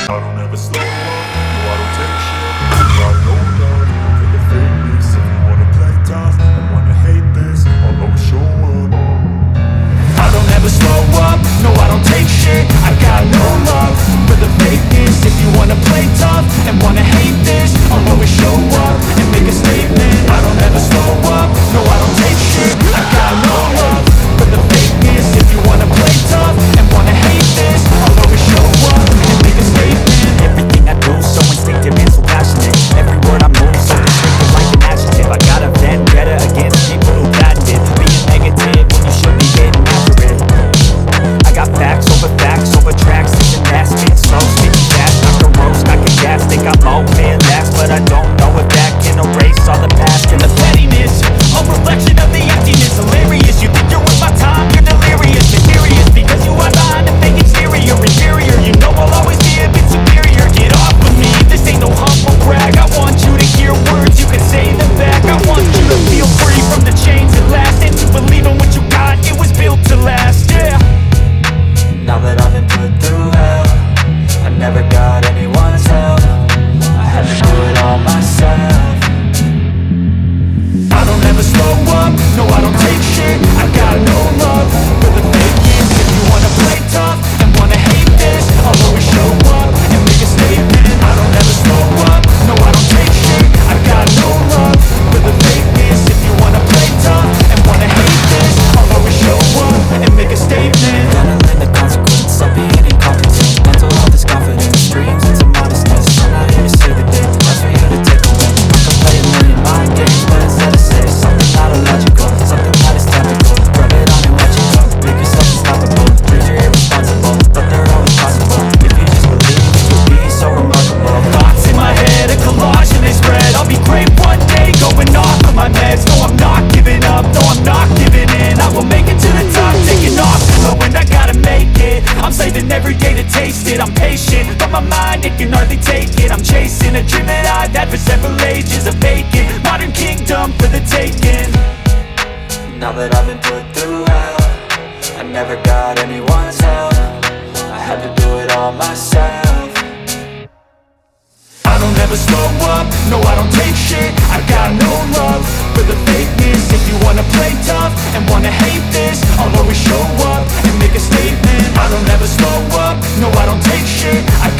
I don't ever slow up, no I don't take shit. I got no love for the fakeness. If you wanna play tough and wanna hate this, I'll always show up. I don't ever slow up, no I don't take shit. I got no love for the fakeness. If you wanna play tough and wanna hate this, I'll always show up and make a statement. I don't ever slow up, no I don't take shit. I got no love for the fakeness. If you wanna play tough and wanna hate this, I'll always show up and make a statement. Everything I do so instinctive and so passionate. Every word I move so descriptive like an adjective. I got a vendetta against people who patented being negative when you should be getting after it. I got facts over tracks, this and that, spit slow, spit fast, knock a roast, knock a gas, think I'm okay at last, but I don't know if that can erase all the past and the pettiness, a reflection of the emptiness, hilarious, you think you're worth my time, you're delirious, mysterious, because you are behind a fake exterior, inferior, you know I'll always be a bit superior, get off of me, this ain't no humble brag, I want you to hear words, you can say them back, I want you to feel free from the chains at last, and to believe in what you got, it was built to last, yeah. Now that I've been put through hell, I never got anyone's help. I had to do it all myself. I don't ever slow up, no I don't take shit. I got no love for the fakeness. If you wanna play tough and wanna hate this, I'll always show up and make a statement. I don't ever slow up, no I don't take shit. I got no love for the fakeness. If you wanna play tough and wanna hate this, I'll always show up and make a statement. Gotta learn the consequence of being incompetent. Mental health is confidence, dreams into modestness. I'm not here to save the day, that's for you to take away. I can play a million mind games, but instead I say something not illogical, something that is topical. Rub it on and watch it go, make yourself unstoppable. Dreams are irresponsible, but they're always possible. If you just believe, you'll be so remarkable. Thoughts in my head, a collage and they spread. I'll be great one day, going off of my meds. No, I'm not giving up, no, I'm not giving in. I will make it to the top, taking off, knowing I gotta make it. I'm saving every day to taste it. I'm patient, but my mind, it can hardly take it. I'm chasing a dream that I've had for several ages. A vacant, modern kingdom for the taking. Now that I've been put through hell, I never got anyone's help. I had to do it all myself. I don't ever slow up, no I don't take shit. I got no love for the fakeness. If you wanna play tough and wanna hate this, I'll always show up and make a statement. I don't ever slow up, no I don't take shit. I